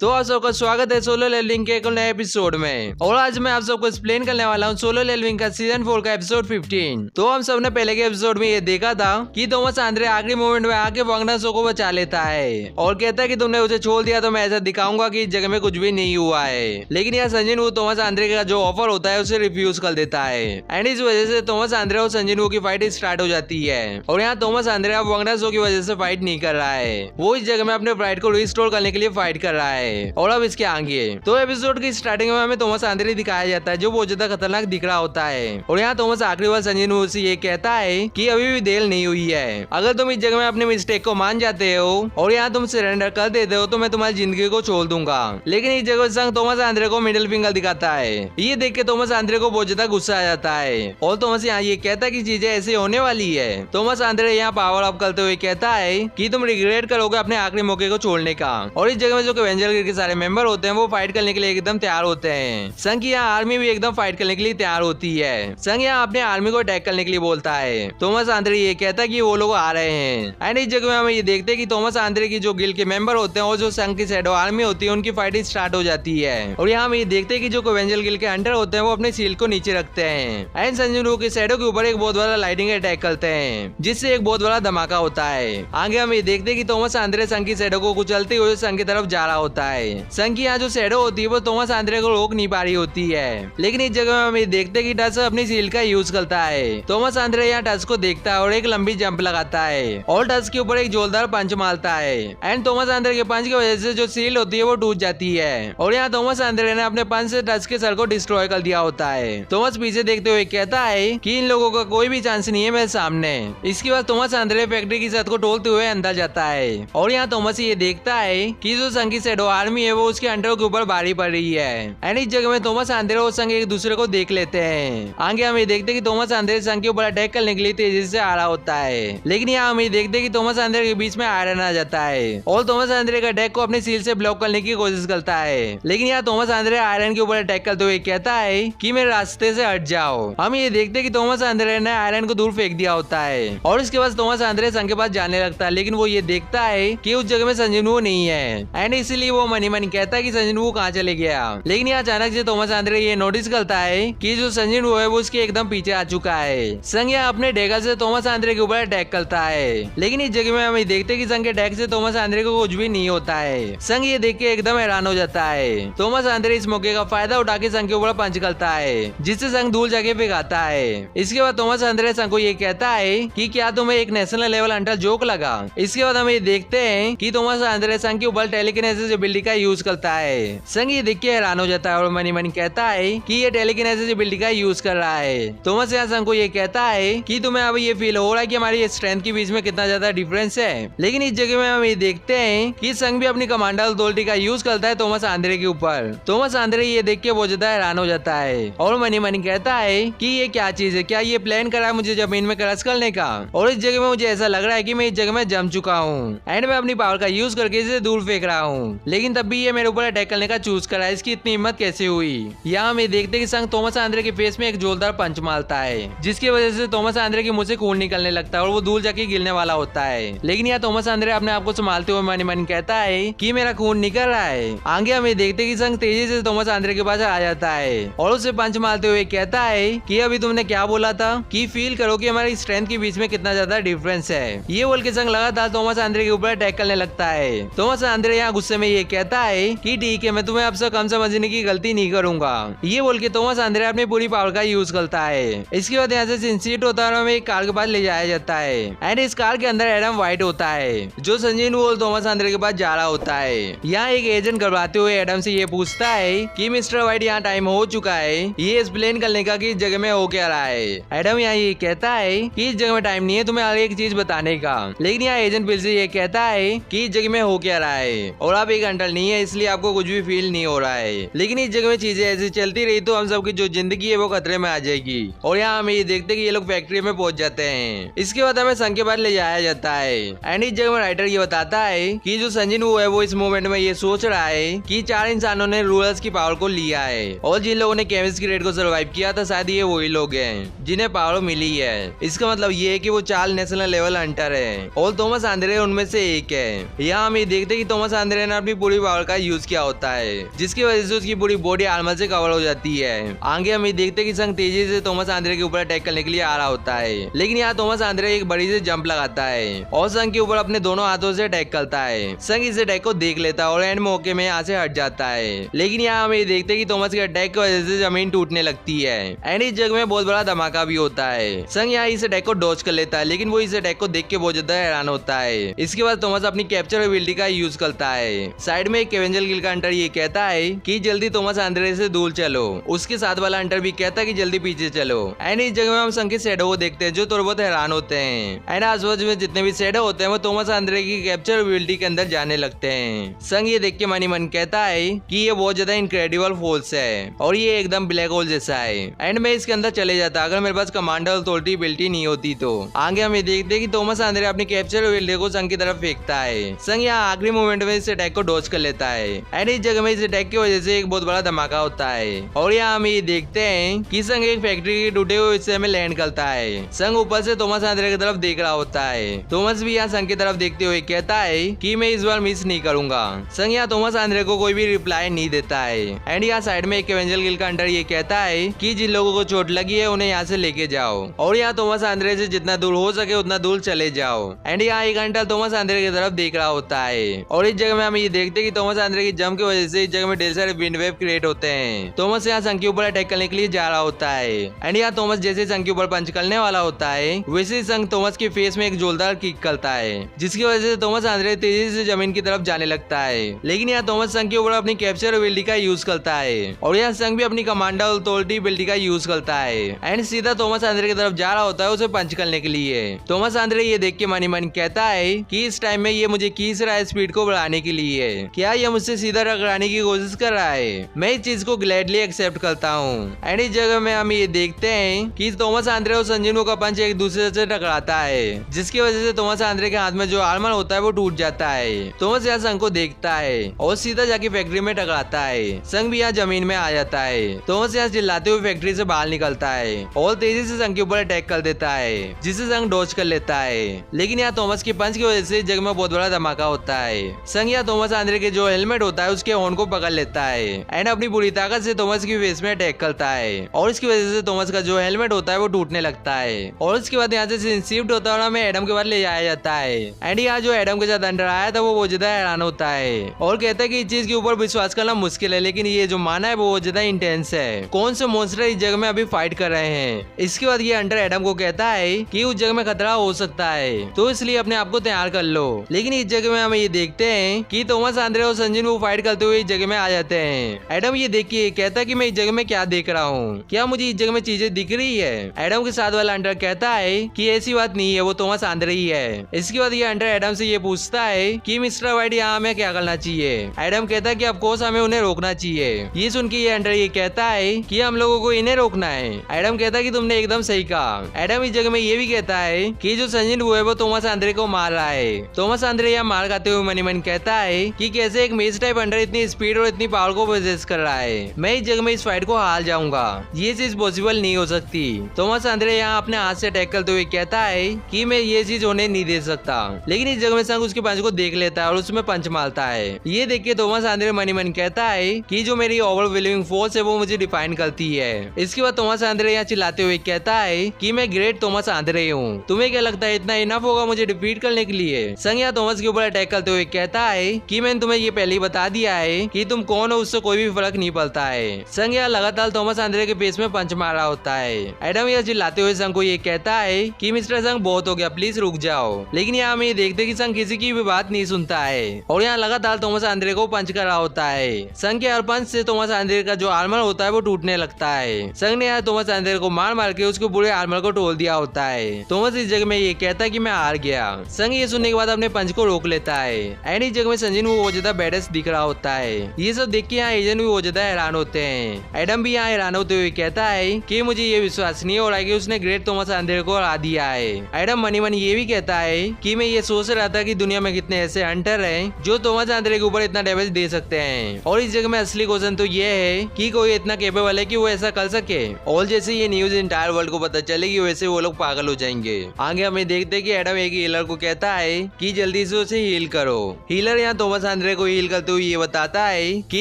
तो आप सबका स्वागत है सोलो लेवलिंग के एक नए एपिसोड में। और आज मैं आप सबको एक्सप्लेन करने वाला हूँ सोलो लेवलिंग का सीजन 4 का एपिसोड 15। तो हम सबने पहले के एपिसोड में ये देखा था कि थॉमस आंद्रे आखिरी मोमेंट में आके वॉग्नर को बचा लेता है और कहता है कि तुमने उसे छोड़ दिया तो मैं ऐसा दिखाऊंगा कि इस जगह में कुछ भी नहीं हुआ है। लेकिन यहाँ संजीव थॉमस आंद्रे का जो ऑफर होता है उसे रिफ्यूज कर देता है एंड इस वजह से थॉमस आंद्रे और संजीव की फाइट स्टार्ट हो जाती है। और यहाँ थॉमस आंद्रे अब वॉग्नर की वजह से फाइट नहीं कर रहा है, वो इस जगह में अपने प्राइड को रिस्टोर करने के लिए फाइट कर रहा है। और अब इसके आगे तो एपिसोड की स्टार्टिंग में हमें थॉमस आंद्रे दिखाया जाता है जो बहुत ज्यादा खतरनाक दिख रहा होता है। और यहाँ थॉमस आखिरी बार संजीव से ये कहता है कि अभी भी देर नहीं हुई है, अगर तुम इस जगह में अपने मिस्टेक को मान जाते हो और यहाँ तुम सरेंडर कर देते हो तो मैं तुम्हारी जिंदगी को छोड़ दूंगा। लेकिन इस जगह संग थॉमस आंद्रे को मिडिल फिंगर दिखाता है। ये देख के थॉमस आंद्रे को बहुत ज्यादा गुस्सा आ जाता है और थॉमस यहाँ ये कहता है कि चीजें ऐसे होने वाली है। थॉमस आंद्रे यहाँ पावर अप करते हुए कहता है कि तुम रिग्रेट करोगे अपने आखिरी मौके को छोड़ने का। और इस जगह में जो एवेंजर के सारे मेंबर होते हैं वो फाइट करने के लिए एकदम तैयार होते हैं। संघ की यहाँ आर्मी भी एकदम फाइट करने के लिए तैयार होती है। संघ यहाँ अपने आर्मी को अटैक करने के लिए बोलता है। थॉमस आंद्रे ये कहता है कि वो लोग आ रहे हैं एंड इस जगह में हम ये देखते हैं कि थॉमस आंद्रे की जो गिल्ड के मेंबर होते हैं और जो संघ की शैडो आर्मी होती है उनकी फाइटिंग स्टार्ट हो जाती है। और यहाँ हम ये देखते हैं कि जो एवेंजर गिल्ड के अंडर होते हैं वो अपने शील्ड को नीचे रखते हैं एंड संजीव के शैडो के ऊपर एक बहुत बड़ा लाइटिंग अटैक करते हैं जिससे एक बहुत बड़ा धमाका होता है। आगे हम ये देखते हैं कि थॉमस आंद्रे संघ की शैडो को कुचलते हुए संघ की तरफ जा रहा होता है। संघ की यहाँ जो शैडो होती है वो थॉमस आंद्रे को रोक नहीं पा रही होती है। लेकिन इस जगह में हम ये देखते हैं कि टच अपनी शील्ड का यूज करता है। थॉमस आंद्रे यहाँ टच को देखता है और एक लंबी जंप लगाता है और टच के ऊपर एक जोरदार पंच मारता है एंड थॉमस आंद्रे के पंच की वजह से जो शील्ड होती है वो टूट जाती है। और यहाँ थॉमस आंद्रे ने अपने पंच से टच के सर को डिस्ट्रॉय कर दिया होता है। थॉमस पीछे देखते हुए कहता है कि इन लोगों का कोई भी चांस नहीं है मेरे सामने। इसके बाद थॉमस आंद्रे फैक्ट्री की छत को तोड़ते हुए अंदर जाता है। और यहाँ थॉमस ये देखता है कि जो संघ की शैडो आर्मी है वो उसके अंडर के ऊपर भारी पड़ रही है एंड इस जगह में थॉमस आंद्रे और संघ एक दूसरे को देख लेते हैं। आगे हम ये देखते हैं कि थॉमस आंद्रे संघ के ऊपर अटैक करने के लिए तेजी से आ रहा होता है। लेकिन यहाँ हम ये देखते हैं कि थॉमस आंद्रे के बीच में आयरन आ जाता है और थॉमस आंद्रे का अटैक को अपने शील्ड से ब्लॉक करने की कोशिश करता है। लेकिन यहाँ थॉमस आंद्रे आयरन के ऊपर अटैक करते हुए कहता है कि मेरे रास्ते से हट जाओ। हम ये देखते हैं कि थॉमस आंद्रे ने आयरन को दूर फेंक दिया होता है और इसके बाद थॉमस आंद्रे संघ के पास जाने लगता है। लेकिन वो ये देखता है कि उस जगह में संजीव नहीं है एंड इसलिए वो मनी मनी कहता है कि संजीव कहाँ चले गया। लेकिन यहाँ अचानक से थॉमस आंद्रे ये नोटिस करता है कि जो संजीव है वो उसके एकदम पीछे आ चुका है। संघ यहाँ अपने डेगर से थॉमस आंद्रे के ऊपर अटैक करता है। लेकिन इस जगह में हम देखते हैं कि संघ के अटैक से थॉमस आंद्रे को कुछ भी नहीं होता है। संघ ये देख के एकदम हैरान हो जाता है। थॉमस आंद्रे इस मौके का फायदा उठा के संघ के ऊपर पंच करता है जिससे संघ धूल जाके फेंकाता है। इसके बाद थॉमस आंद्रे संघ को ये कहता है कि क्या तुम्हें एक नेशनल लेवल अंडर जोक लगा। इसके बाद हम ये देखते हैं कि थॉमस आंद्रे संघ के ऊपर टेलीकिनेसिस एबिलिटी का यूज करता है। संघ ये देख के हैरान हो जाता है और मनी मनी कहता है कि ये टेलीकिनेसिस एबिलिटी का यूज कर रहा है। थॉमस यहाँ संघ को ये कहता है कि तुम्हें अब ये फील हो रहा है कि हमारी स्ट्रेंथ के बीच में कितना ज्यादा डिफरेंस है। लेकिन इस जगह में हम ये देखते हैं कि संघ भी अपनी कमांडर अथॉरिटी का यूज करता है थॉमस आंद्रे के ऊपर। थॉमस आंद्रे ये देख के बहुत ज्यादा हैरान हो जाता है और मनी मनी कहता है कि ये क्या चीज है, क्या ये प्लान करा है मुझे जमीन में क्रश करने का। और इस जगह में मुझे ऐसा लग रहा है कि मैं इस जगह में जम चुका हूँ एंड मैं अपनी पावर का यूज करके इसे दूर फेंक रहा हूँ। लेकिन तब भी ये मेरे ऊपर अटैक करने का चूज करा है, इसकी इतनी हिम्मत कैसे हुई। यहाँ हम ये देखते हैं कि संघ थॉमस आंद्रे के फेस में एक जोरदार पंच मारता है जिसकी वजह से थॉमस आंद्रे के मुंह से खून निकलने लगता है और वो दूर जाके गिरने वाला होता है। लेकिन यहाँ थॉमस आंद्रे अपने आप को संभालते हुए मनी मनी कहता है कि मेरा खून निकल रहा है। आगे हम ये देखते हैं कि संघ तेजी से थॉमस आंद्रे के पास आ जाता है और उसे पंच मारते हुए कहता है कि अभी तुमने क्या बोला था कि फील करो कि हमारी स्ट्रेंथ के बीच में कितना ज्यादा डिफरेंस है। ये बोल के संघ लगातार थॉमस आंद्रे के ऊपर अटैक करने लगता है। थॉमस आंद्रे यहाँ गुस्से में ये कहता है कि ठीक है, मैं तुम्हें अब से कम समझने की गलती नहीं करूंगा। ये बोल के थॉमस आंद्रे अपनी पूरी पावर का यूज करता है। इसके बाद यहाँ से सिंसीट होता है और हमें एक कार के पास ले जाया जाता है एंड इस कार के अंदर एडम व्हाइट होता है जो संजीव और थॉमस आंद्रे के पास जा रहा होता है। यहाँ एक एजेंट घबराते हुए एडम से ये पूछता है कि मिस्टर व्हाइट यहाँ टाइम हो चुका है ये एक्सप्लेन करने का कि इस जगह में हो क्या रहा है। एडम यहाँ ये कहता है कि इस जगह में टाइम नहीं है तुम्हें हर एक चीज बताने का। लेकिन यहाँ एजेंट फिर से ये कहता है कि इस जगह में हो क्या रहा है और आप एक अंडर नहीं है इसलिए आपको कुछ भी फील नहीं हो रहा है। लेकिन इस जगह में चीजें ऐसी चलती रही तो हम सबकी जो जिंदगी है वो खतरे में आ जाएगी। और यहाँ हम ये देखते हैं कि ये लोग फैक्ट्री में पहुंच जाते हैं। इसके बाद हमें संघ के पास ले जाया जाता है एंड इस जगह में राइटर ये बताता है कि जो संजीव है वो इस मोमेंट में ये सोच रहा है कि 4 इंसानों ने रूलर्स की पावर को लिया है और जिन लोगों ने केमिस्ट की रेड को सर्वाइव किया था शायद ये वही लोग हैं जिन्हें पावर मिली है। इसका मतलब ये है कि वो 4 नेशनल लेवल हंटर है और थॉमस आंद्रे उनमें से एक है। यहाँ हम ये देखते हैं कि थॉमस आंद्रे ने अपनी पूरी पावर का यूज किया होता है, जिसकी वजह से उसकी पूरी बॉडी आर्मर से कवर हो जाती है। आगे हम ये देखते हैं कि संग तेजी से थॉमस आंद्रे के ऊपर अटैक करने के लिए आ रहा होता है, लेकिन यहाँ थॉमस आंद्रे एक बड़ी से जंप लगाता है और संग के ऊपर अपने दोनों हाथों से अटैक करता है। संग इस अटैक को देख लेता है और एंड मौके में यहाँ से हट जाता है, लेकिन यहाँ हम ये देखते हैं कि थॉमस के अटैक की वजह से जमीन टूटने लगती है एंड इस जगह में बहुत बड़ा धमाका भी होता है। संग यहाँ इस अटैक को डॉज कर लेता है, लेकिन वो इस अटैक को देख के बहुत ज्यादा हैरान होता है। इसके बाद थॉमस अपनी कैप्चर एबिलिटी का यूज करता है। साइड में एक एवेंजर गिल्ड का हंटर ये कहता है कि जल्दी थॉमस आंद्रे से दूर चलो। उसके साथ वाला हंटर भी कहता है कि जल्दी पीछे चलो। एंड इस जगह में हम संग के शैडो को देखते हैं जो थोड़ा बहुत हैरान होते हैं एंड आसपास में जितने भी शैडो होते हैं वो थॉमस आंद्रे की कैप्चर एबिलिटी के अंदर जाने लगते हैं। संग ये देख के मन ही मन कहता है कि ये बहुत ज्यादा इनक्रेडिबल फोर्स है और ये एकदम ब्लैक होल जैसा है एंड मैं इसके अंदर चले जाता अगर मेरे पास कमांडर अथॉरिटी एबिलिटी नहीं होती तो। आगे हम ये देखते हैं कि थॉमस आंद्रे अपनी कैप्चर एबिलिटी को संग की तरफ फेंकता है। संग यहाँ आखिरी मोमेंट में इस अटैक को डॉज कर लेता है एंड इस जगह में इस अटैक की वजह से एक बहुत बड़ा धमाका होता है और यहाँ हम ये देखते हैं कि संग एक फैक्ट्री के टूटे हुए हिस्से में लैंड करता है। संग ऊपर से थॉमस आंद्रे की तरफ देख रहा होता है। थॉमस भी यहाँ संग की तरफ देखते हुए कहता है कि मैं इस बार मिस नहीं करूंगा। संग यहाँ थॉमस आंद्रे को कोई भी रिप्लाई नहीं देता है एंड यहाँ साइड में एक एवेंजर गिल्ड का हंटर ये कहता है कि जिन लोगों को चोट लगी है उन्हें यहाँ से लेके जाओ और यहाँ थॉमस आंद्रे से जितना दूर हो सके उतना दूर चले जाओ। एंड यहाँ एक हंटर थॉमस आंद्रे की तरफ देख रहा होता है और इस जगह में हम ये देखते हैं कि थॉमस आंद्रे की जंप की वजह से इस जगह में ढेर सारे विंड वेव क्रिएट होते हैं। थॉमस यहाँ संग के ऊपर अटैक करने के लिए जा रहा होता है एंड यहाँ थॉमस जैसे संग के ऊपर पंच करने वाला होता है वैसे ही संग थॉमस के फेस में एक जोरदार किक करता है, जिसकी वजह से थॉमस आंद्रे तेजी से जमीन की तरफ जाने लगता है। लेकिन यहाँ थॉमस संग के ऊपर अपनी कैप्चर एबिलिटी का यूज करता है और यहाँ संग भी अपनी कमांडर अथॉरिटी एबिलिटी का यूज करता है एंड सीधा थॉमस आंद्रे की तरफ जा रहा होता है उसे पंच करने के लिए। थॉमस आंद्रे ये देख के मन ही मन कहता है कि इस टाइम में ये मुझे खींच रहा है स्पीड को बढ़ाने के लिए, क्या ये मुझसे सीधा टकराने की कोशिश कर रहा है। मैं इस चीज को ग्लैडली एक्सेप्ट करता हूँ। एंड इस जगह में हम ये देखते हैं कि थॉमस आंद्रे और संजीवनी का पंच एक दूसरे से टकराता है, जिसकी वजह से थॉमस आंद्रे के हाथ में जो आर्मर होता है वो टूट जाता है। थॉमस यहाँ संग को देखता है और सीधा जाके फैक्ट्री में टकराता है। संग भी यहाँ जमीन में आ जाता है। थॉमस यहाँ चिल्लाते हुए फैक्ट्री से बाहर निकलता है और तेजी से संग के ऊपर अटैक कर देता है, जिसे संग डॉज कर लेता है। लेकिन यहाँ थॉमस के पंच की वजह से जग में बहुत बड़ा धमाका होता है। संग यहाँ थॉमस आंद्रे के जो हेलमेट होता है उसके हॉर्न को पकड़ लेता है एंड अपनी पूरी ताकत से थॉमस की फेस में अटैक करता है और इसकी वजह से थॉमस का जो हेलमेट होता है वो टूटने लगता है और उसके बाद यहाँ से शिफ्ट होता है और हमें एडम के बाद ले जाया जाता है। एंड यहाँ जो एडम के साथ अंडर आया था वो बहुत ज्यादा हैरान होता है और कहता है कि इस चीज के ऊपर विश्वास करना मुश्किल है, लेकिन ये जो माना है वो बहुत ज्यादा इंटेंस है। कौन से मॉन्स्टर इस जगह में अभी फाइट कर रहे हैं। इसके बाद ये अंडर एडम को कहता है कि उस जगह में खतरा हो सकता है तो इसलिए अपने आप को तैयार कर लो। लेकिन इस जगह में हम ये देखते हैं कि थॉमस आंद्रे और संजीव वो फाइट करते हुए इस जगह में आ जाते हैं। एडम ये देख के कहता है कि मैं इस जगह में क्या देख रहा हूँ, क्या मुझे इस जगह में चीजें दिख रही है। एडम के साथ वाला अंडर कहता है कि ऐसी बात नहीं है, वो थॉमस आंद्रे ही है। इसके बाद ये अंडर एडम से ये पूछता है कि मिस्टर वाइट यहाँ हमें क्या करना चाहिए। एडम कहता है कि ऑफ कोर्स हमें उन्हें रोकना चाहिए। ये सुन के ये अंडर ये कहता है कि हम लोगों को इन्हें रोकना है। एडम कहता है कि तुमने एकदम सही कहा। एडम इस जगह में ये भी कहता है कि जो संजीव वो है वो थॉमस आंद्रे को मार रहा है। थॉमस आंद्रे यहाँ मार खाते हुए मनी मन कहता है कि कैसे एक मेज टाइप अंडर इतनी स्पीड और इतनी पावर को पोजेस कर रहा है। मैं इस जगह में इस फाइट को हार जाऊंगा, ये चीज पॉसिबल नहीं हो सकती। थॉमस आंद्रे यहाँ अपने हाथ से अटैक करते हुए कहता है कि मैं ये चीज होने नहीं दे सकता। लेकिन इस जगह में संग उसके पंच को देख लेता है और उसमें पंच मारता है। ये देख के थॉमस आंद्रे मनी मन कहता है कि जो मेरी ओवरवेलमिंग फोर्स है वो मुझे डिफाइन करती है। इसके बाद थॉमस आंद्रे यहाँ चिल्लाते हुए कहता है कि मैं ग्रेट थॉमस आंद्रे हूँ। तुम्हें क्या लगता है इतना इनफ होगा मुझे डिफीट करने के लिए। संग यहाँ थॉमस के ऊपर अटैक करते हुए कहता है कि मैंने तुम्हें ये पहले ही बता दिया है कि तुम कौन हो, उससे कोई भी फर्क नहीं पड़ता है। संग यहाँ लगातार थॉमस आंद्रे के फेस में पंच मार रहा होता है। एडम यह चिल्लाते हुए संग को ये कहता है कि मिस्टर संग बहुत हो गया, प्लीज रुक जाओ। लेकिन यहाँ हम ये देखते कि संग किसी की भी बात नहीं सुनता है और यहाँ लगातार थॉमस आंद्रे को पंच कर रहा होता है। संग के हर पंच से थॉमस आंद्रे का जो आर्मर होता है वो टूटने लगता है। संग ने यहाँ थॉमस आंद्रे को मार मार के उसके पूरे आर्मर को तोड़ दिया होता है। थॉमस इस जगह में ये कहता है कि मैं हार गया। संग ये सुनने के बाद अपने पंच को रोक लेता है एंड इस जगह में संजीव वो बहुत ज्यादा बैडेस दिख रहा होता है। ये सब देख के यहाँ एजेंट भी बहुत ज्यादा हैरान होते हैं। एडम भी यहाँ हैरान होते हुए कहता है कि मुझे ये विश्वास नहीं हो रहा है कि उसने ग्रेट थॉमस आंद्रे को हरा दिया है। एडम मनी मन ये भी कहता है कि मैं ये सोच रहा था कि दुनिया में कितने ऐसे हंटर हैं जो थॉमस आंद्रे के ऊपर इतना डैमेज दे सकते हैं और इस जगह में असली क्वेश्चन तो ये है कि कोई इतना केपेबल है कि वो ऐसा कर सके। और जैसे ये न्यूज इंटायर वर्ल्ड को पता चलेगी वैसे वो लोग पागल हो जाएंगे। आगे हमें देखते हैं कि एडम एक हीलर को कहता है कि जल्दी से उसे हील करो। हीलर यहाँ थॉमस आंद्रे को हील करते हुए ये बताता है कि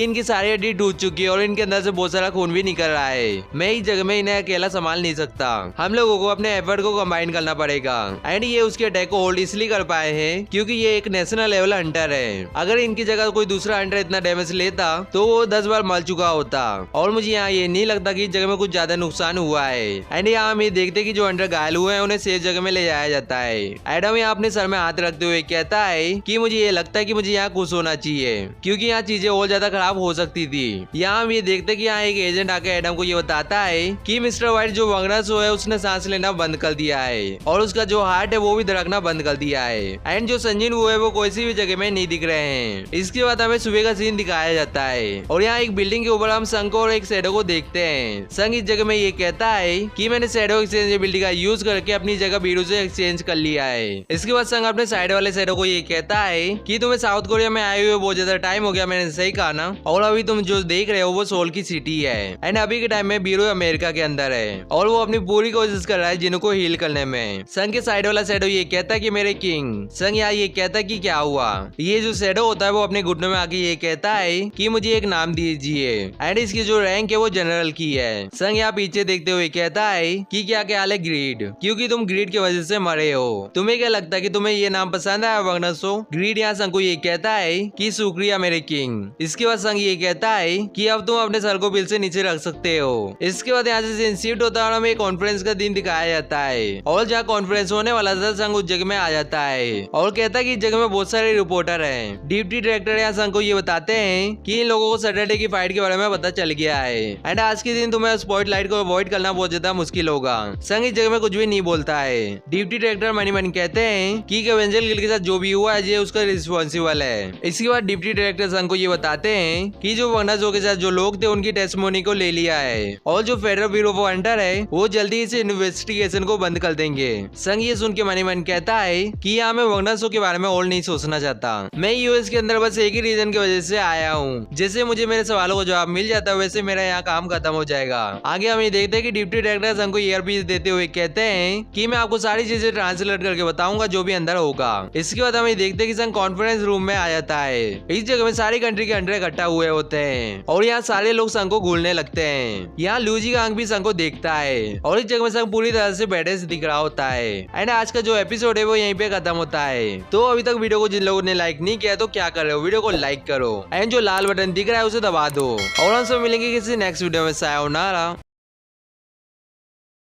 इनकी सारी हड्डी टूट चुकी है और इनके अंदर से बहुत सारा खून भी निकल रहा है। मैं इस जगह में इन्हें अकेला संभाल नहीं सकता, हम लोगों को अपने एफर्ट को कंबाइन करना पड़ेगा। एंड ये उसके अटैक को होल्ड इसलिए कर पाए हैं क्योंकि ये एक नेशनल लेवल हंटर है। अगर इनकी जगह कोई दूसरा हंटर इतना डैमेज लेता तो वो 10 बार मर चुका होता और मुझे यहाँ ये नहीं लगता कि इस जगह में कुछ ज्यादा नुकसान हुआ है। एंड यहाँ हम ये देखते कि जो हंटर घायल हुए हैं उन्हें सेफ जगह में ले जाया जाता है। एडम यहाँ अपने सर में हाथ रखते हुए कहता है कि मुझे ये लगता है कि मुझे यहाँ खुश होना चाहिए क्योंकि यहाँ चीजें और ज्यादा खराब हो सकती थी। यहाँ हम ये देखते कि यहाँ एक एजेंट आके एडम को ये बताता है कि मिस्टर व्हाइट जो वंगनासो है उसने सांस लेना बंद कर दिया है और उसका जो हार्ट है वो भी धड़कना बंद कर दिया है। एंड जो संजीन हुए वो कोई सी भी जगह में नहीं दिख रहे हैं। इसके बाद हमें सुबह का सीन दिखाया जाता है और यहाँ एक बिल्डिंग के ऊपर हम संग को और एक शैडो को देखते हैं। संग इस जगह में ये कहता है कि मैंने शैडो एक्सचेंज बिल्डिंग का यूज करके अपनी जगह बीरू से एक्सचेंज कर लिया है। इसके बाद संग अपने साइड वाले शैडो को ये कहता है कि तुम्हें साउथ कोरिया में आए हुए बहुत ज्यादा टाइम हो गया, मैंने सही कहा ना, और अभी तुम जो देख रहे हो वो सोल की सिटी है। एंड अभी के टाइम में बीरू अमेरिका के अंदर है और वो अपनी पूरी कोशिश कर रहा है जिनको को हील करने में। संग के साइड वाला शैडो ये कहता है कि मेरे किंग। संग यहाँ ये कहता है कि क्या हुआ। ये जो शैडो होता है वो अपने घुटनों में आके ये कहता है कि मुझे एक नाम दीजिए। एंड इसकी जो रैंक है वो जनरल की है। संग यहाँ पीछे देखते हुए कहता है कि क्या ख्याल है ग्रीड, क्योंकि तुम ग्रीड की वजह से मरे हो। तुम्हें क्या लगता है कि तुम्हें ये नाम पसंद आया वंगनासो? ग्रीड यहाँ संग को ये कहता है कि शुक्रिया मेरे किंग। इसके बाद संग ये कहता है कि अब तुम अपने सर को बिल से नीचे रख सकते हो। इसके बाद यहाँ से शिफ्ट होता है और हमें कॉन्फ्रेंस का दिन दिखाया जाता है और जहाँ कॉन्फ्रेंस होने वाला था संग उस जगह में आ जाता है और कहता है कि इस जगह में बहुत सारे रिपोर्टर हैं। डिप्टी डायरेक्टर यहाँ संग को ये बताते हैं कि इन लोगों को सैटरडे की फाइट के बारे में पता चल गया है एंड आज के दिन तुम्हें स्पॉटलाइट को अवॉइड करना बहुत ज्यादा मुश्किल होगा। संग इस जगह में कुछ भी नहीं बोलता है। डिप्टी डायरेक्टर मनी मन कहते हैं कि एवेंजर गिल्ड के साथ जो भी हुआ है ये उसका रिस्पॉन्सिबल है। इसके बाद डिप्टी डायरेक्टर संग को ये बताते हैं कि जो वंगनासो के साथ जो लोग थे उनकी टेस्टिमोनी को ले लिया है और जो फेडरल ब्यूरो ऑफ हंटर है वो जल्दी इस इन्वेस्टिगेशन को बंद कर देंगे। संग ये सुन के मनी मन कहता है कि यहाँ मैं वंगनासो के बारे में और नहीं सोचना चाहता। मैं यूएस के अंदर बस एक ही रीजन की वजह से आया हूँ, जैसे मुझे मेरे सवालों को जवाब मिल जाता है वैसे मेरा यहाँ काम खत्म हो जाएगा। आगे हम ये देखते हैं कि डिप्टी डायरेक्टर संग को ईयरपीस देते हुए कहते हैं कि मैं आपको सारी चीजें ट्रांसलेट करके बताऊंगा जो भी अंदर होगा। इसके बाद हम ये देखते हैं कि संग कॉन्फ्रेंस रूम में आ जाता है। इस जगह में सारी कंट्री के अंडर इकट्ठा हुए होते हैं और यहाँ सारे लोग संग को घूरने लगते हैं। यहाँ लूजी का आंख भी संग को देखता है और इस जगह में संग पूरी तरह से बैठे से दिख रहा होता है। एंड आज का जो एपिसोड है वो यहीं पे खत्म होता है। तो अभी तक वीडियो को जिन लोगों ने लाइक नहीं किया तो क्या कर रहे हो, वीडियो को लाइक करो एंड जो लाल बटन दिख रहा है उसे दबा दो और हम सब मिलेंगे किसी नेक्स्ट वीडियो में। सायोनारा।